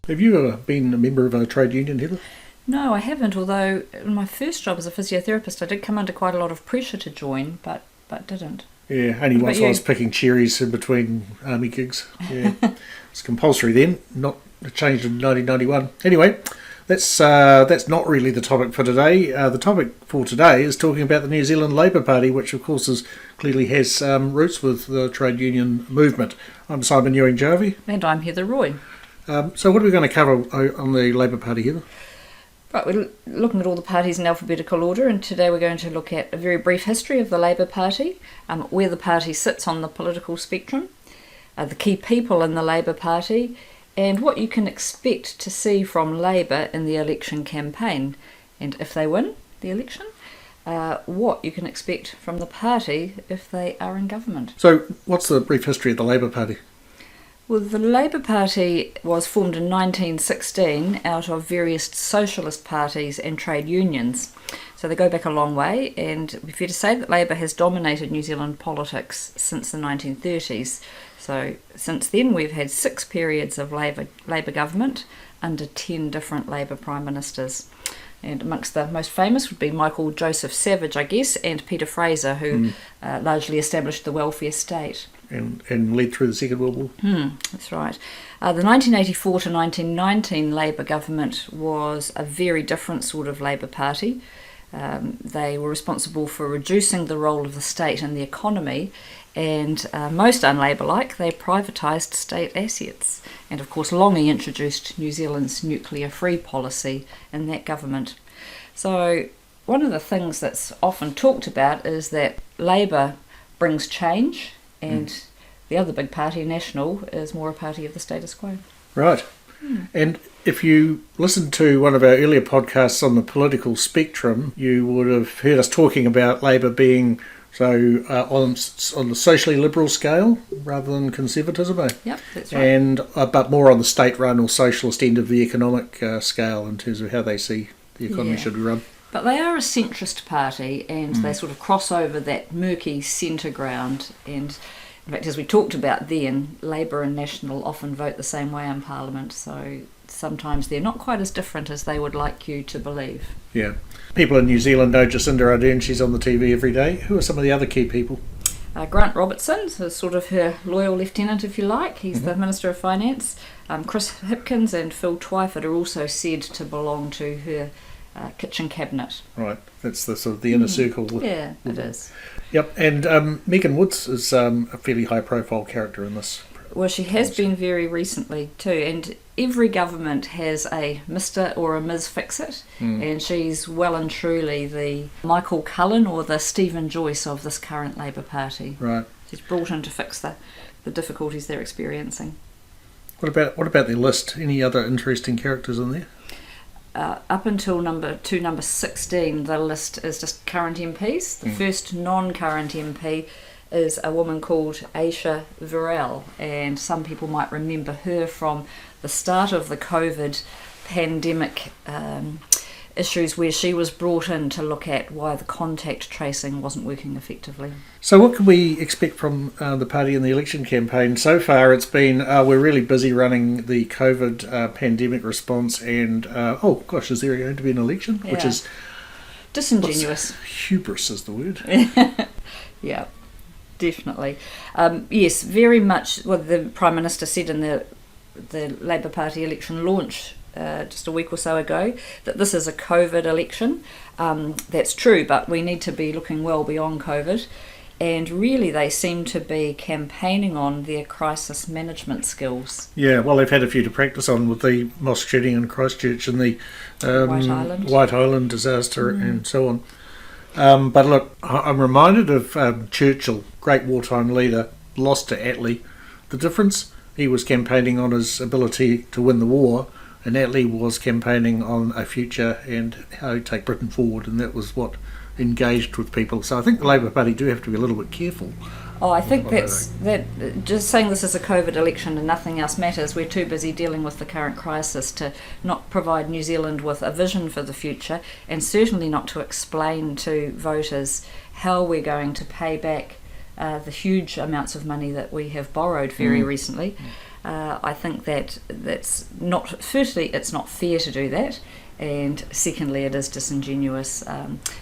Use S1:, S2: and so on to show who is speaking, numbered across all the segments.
S1: Have you ever been a member of a trade union, Heather?
S2: No, I haven't, although in my first job as a physiotherapist I did come under quite a lot of pressure to join, but didn't.
S1: Yeah, only once I was picking cherries in between army gigs. Yeah, it's compulsory then, not changed in 1991. Anyway, that's not really the topic for today. The topic for today is talking about the New Zealand Labour Party, which of course clearly has roots with the trade union movement. I'm Simon Ewing-Jarvie.
S2: And I'm Heather Roy.
S1: So what are we going to cover on the Labour Party, Heather?
S2: Right, we're looking at all the parties in alphabetical order, and today we're going to look at a very brief history of the Labour Party, where the party sits on the political spectrum, the key people in the Labour Party, and what you can expect to see from Labour in the election campaign, and if they win the election, what you can expect from the party if they are in government.
S1: So what's the brief history of the Labour Party?
S2: Well, the Labour Party was formed in 1916 out of various socialist parties and trade unions. So they go back a long way, and it'd be fair to say that Labour has dominated New Zealand politics since the 1930s. So since then we've had 6 periods of Labour government under 10 different Labour Prime Ministers. And amongst the most famous would be Michael Joseph Savage, I guess, and Peter Fraser, who largely established the welfare state.
S1: And led through the Second World War.
S2: That's right. The 1984 to 1919 Labour government was a very different sort of Labour Party. They were responsible for reducing the role of the state in the economy, and most un-Labour-like, they privatised state assets. And of course Longy introduced New Zealand's nuclear-free policy in that government. So one of the things that's often talked about is that Labour brings change, and the other big party, National, is more a party of the status quo. Right.
S1: And if you listened to one of our earlier podcasts on the political spectrum, you would have heard us talking about Labour being on the socially liberal scale rather than conservatism.
S2: Yep, that's right.
S1: And but more on the state-run or socialist end of the economic scale in terms of how they see the economy should be run.
S2: But they are a centrist party, and they sort of cross over that murky centre ground. And in fact, as we talked about then, Labour and National often vote the same way in Parliament, so sometimes they're not quite as different as they would like you to believe.
S1: Yeah. People in New Zealand know Jacinda Ardern, she's on the TV every day. Who are some of the other key people?
S2: Grant Robertson is sort of her loyal lieutenant, if you like. He's the Minister of Finance. Chris Hipkins and Phil Twyford are also said to belong to her kitchen cabinet.
S1: Right, that's the sort of the inner circle.
S2: Yeah, it is.
S1: Yep, and Megan Woods is a fairly high-profile character in this.
S2: Well, she has been very recently too, and every government has a Mr. or a Ms. Fix-It, and she's well and truly the Michael Cullen or the Stephen Joyce of this current Labour Party.
S1: Right.
S2: She's brought in to fix the difficulties they're experiencing.
S1: What about their list? Any other interesting characters in there?
S2: Up until number 16, the list is just current MPs. The first non-current MP is a woman called Aisha Virel, and some people might remember her from the start of the COVID pandemic issues, where she was brought in to look at why the contact tracing wasn't working effectively.
S1: So what can we expect from the party in the election campaign? So far it's been, we're really busy running the COVID pandemic response, and is there going to be an election?
S2: Yeah.
S1: Which is
S2: disingenuous.
S1: Hubris is the word.
S2: Yeah, definitely. Yes, very much what the Prime Minister said in the Labour Party election launch just a week or so ago, that this is a COVID election. That's true, but we need to be looking well beyond COVID. And really they seem to be campaigning on their crisis management skills.
S1: Yeah, well, they've had a few to practice on with the mosque shooting in Christchurch and the White Island disaster and so on. But look, I'm reminded of Churchill, great wartime leader, lost to Attlee. The difference, he was campaigning on his ability to win the war, and Attlee was campaigning on a future and how to take Britain forward, and that was what engaged with people. So I think the Labour Party do have to be a little bit careful.
S2: Oh, I think that just saying this is a COVID election and nothing else matters. We're too busy dealing with the current crisis to not provide New Zealand with a vision for the future, and certainly not to explain to voters how we're going to pay back the huge amounts of money that we have borrowed very recently. I think that's not, firstly, it's not fair to do that, and secondly, it is disingenuous.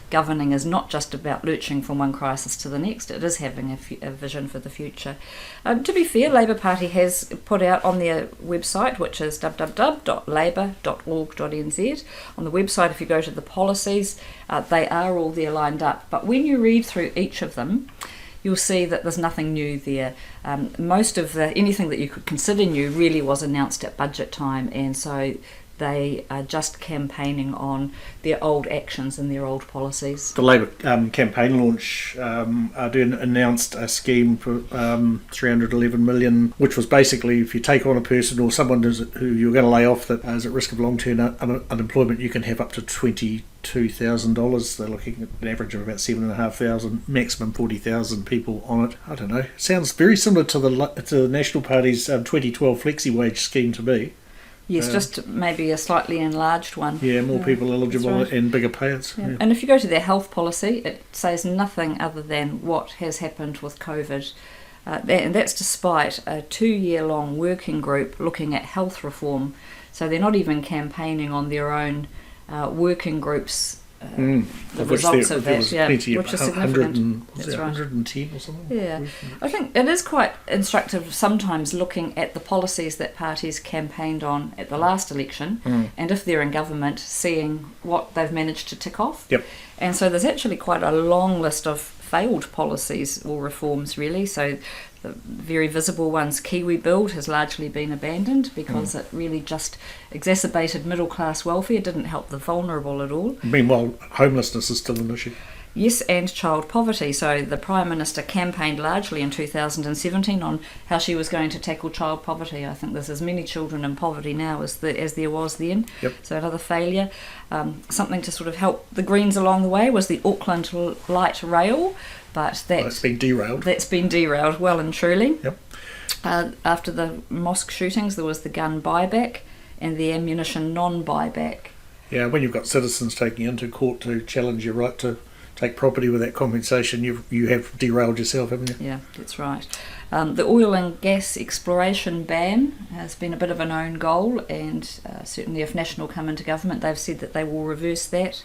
S2: Governing is not just about lurching from one crisis to the next, it is having a vision for the future. To be fair, Labour Party has put out on their website, which is www.labour.org.nz. On the website, if you go to the policies, they are all there lined up. But when you read through each of them, you'll see that there's nothing new there. Most of anything that you could consider new really was announced at budget time, and so they are just campaigning on their old actions and their old policies.
S1: The Labour campaign launch announced a scheme for 311 million, which was basically if you take on a person or someone who you're going to lay off that is at risk of long-term unemployment, you can have up to $22,000. They're looking at an average of about 7,500, maximum 40,000 people on it. I don't know. Sounds very similar to the National Party's 2012 flexi wage scheme to me.
S2: Yes, just maybe a slightly enlarged one.
S1: Yeah, more people eligible
S2: right.
S1: and bigger payouts.
S2: Yeah.
S1: Yeah.
S2: And if you go to their health policy, it says nothing other than what has happened with COVID. And that's despite a 2-year-long working group looking at health reform. So they're not even campaigning on their own working groups. The results of that, which is significant.
S1: That's right. 110 or something?
S2: Yeah. I think it is quite instructive sometimes looking at the policies that parties campaigned on at the last election, and if they're in government, seeing what they've managed to tick off.
S1: Yep.
S2: And so there's actually quite a long list of failed policies or reforms, really. So the very visible ones, Kiwi Build, has largely been abandoned because it really just exacerbated middle class welfare, didn't help the vulnerable at all.
S1: Meanwhile, homelessness is still an issue.
S2: Yes, and child poverty. So the Prime Minister campaigned largely in 2017 on how she was going to tackle child poverty. I think there's as many children in poverty now as there was then.
S1: Yep.
S2: So another failure. Something to sort of help the Greens along the way was the Auckland Light Rail, but
S1: that's been derailed.
S2: That's been derailed well and truly.
S1: Yep.
S2: After the mosque shootings, there was the gun buyback and the ammunition non-buyback.
S1: Yeah, when you've got citizens taking into court to challenge your right to take property without compensation, you have derailed yourself, haven't you?
S2: Yeah, that's right. The oil and gas exploration ban has been a bit of a known goal, and certainly if National come into government, they've said that they will reverse that.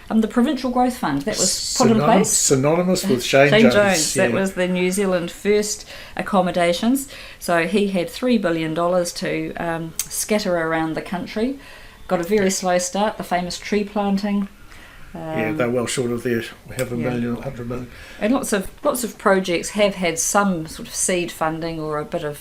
S2: The Provincial Growth Fund, that was put in place.
S1: Synonymous with Shane Jones.
S2: That was the New Zealand first accommodations. So he had $3 billion to scatter around the country. Got a very slow start, the famous tree planting.
S1: They're well short of their half a million, 100 million.
S2: And lots of projects have had some sort of seed funding or a bit of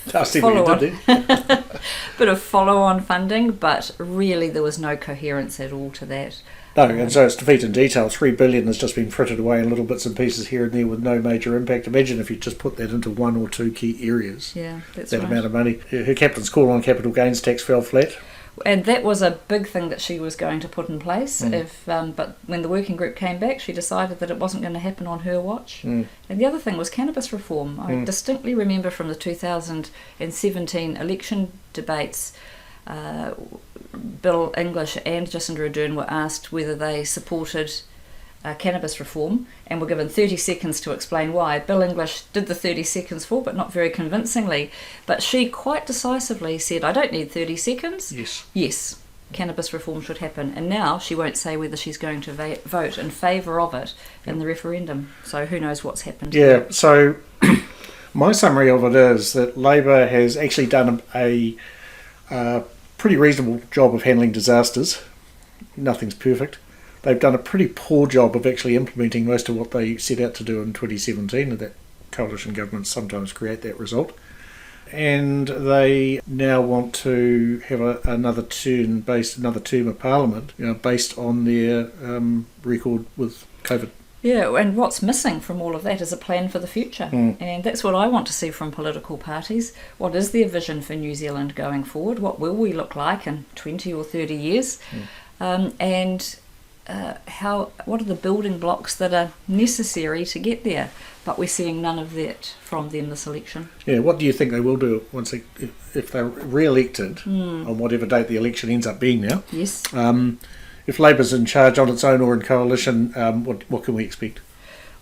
S2: follow-on funding, but really there was no coherence at all to that.
S1: No, and so it's defeat in detail. $3 billion has just been frittered away in little bits and pieces here and there with no major impact. Imagine if you just put that into one or two key areas.
S2: Yeah, that's
S1: that
S2: right.
S1: amount of money. Her captain's call on capital gains tax fell flat.
S2: And that was a big thing that she was going to put in place. But when the working group came back, she decided that it wasn't going to happen on her watch. And the other thing was cannabis reform. I distinctly remember from the 2017 election debates, Bill English and Jacinda Ardern were asked whether they supported cannabis reform and were given 30 seconds to explain why. Bill English did the 30 seconds for, but not very convincingly. But she quite decisively said, I don't need 30 seconds. Yes, cannabis reform should happen. And now she won't say whether she's going to vote in favour of it in the referendum. So who knows what's happened.
S1: Yeah, so my summary of it is that Labour has actually done a pretty reasonable job of handling disasters. Nothing's perfect. They've done a pretty poor job of actually implementing most of what they set out to do in 2017, and that coalition governments sometimes create that result. And they now want to have another term of Parliament, based on their record with COVID.
S2: Yeah, and what's missing from all of that is a plan for the future. And that's what I want to see from political parties. What is their vision for New Zealand going forward? What will we look like in 20 or 30 years? What are the building blocks that are necessary to get there? But we're seeing none of that from them this election. Yeah,
S1: what do you think they will do if they're re-elected on whatever date the election ends up being now?
S2: Yes.
S1: If Labour's in charge on its own or in coalition, what can we expect?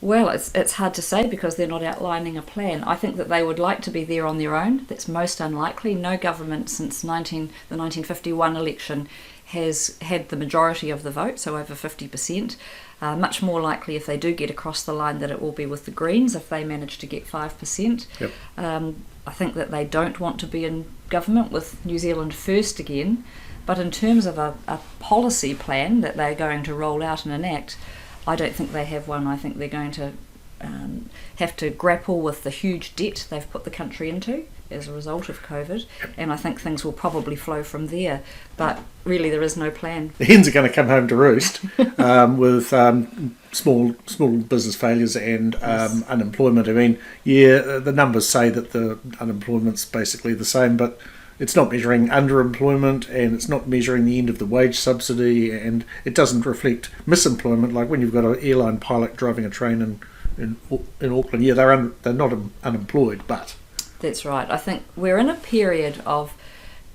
S2: Well, it's hard to say because they're not outlining a plan. I think that they would like to be there on their own. That's most unlikely. No government since the 1951 election has had the majority of the vote, so over 50%. Much more likely if they do get across the line that it will be with the Greens if they manage to get 5%.
S1: Yep.
S2: I think that they don't want to be in government with New Zealand First again, but in terms of a policy plan that they're going to roll out and enact, I don't think they have one. I think they're going to have to grapple with the huge debt they've put the country into as a result of COVID, and I think things will probably flow from there. But really, there is no plan.
S1: The hens are going to come home to roost with small business failures and unemployment. I mean, the numbers say that the unemployment's basically the same, but it's not measuring underemployment, and it's not measuring the end of the wage subsidy, and it doesn't reflect misemployment, like when you've got an airline pilot driving a train in Auckland. Yeah, they're not unemployed, but...
S2: That's right. I think we're in a period of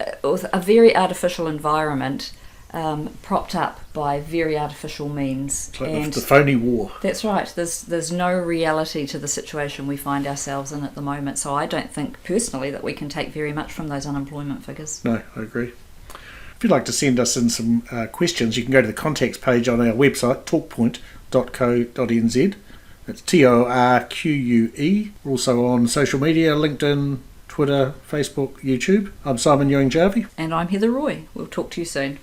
S2: a very artificial environment, propped up by very artificial means.
S1: It's like the phony war.
S2: That's right. There's no reality to the situation we find ourselves in at the moment. So I don't think personally that we can take very much from those unemployment figures.
S1: No, I agree. If you'd like to send us in some questions, you can go to the contacts page on our website, torquepoint.co.nz. It's TORQUE. We're also on social media, LinkedIn, Twitter, Facebook, YouTube. I'm Simon Ewing-Jarvie.
S2: And I'm Heather Roy. We'll talk to you soon.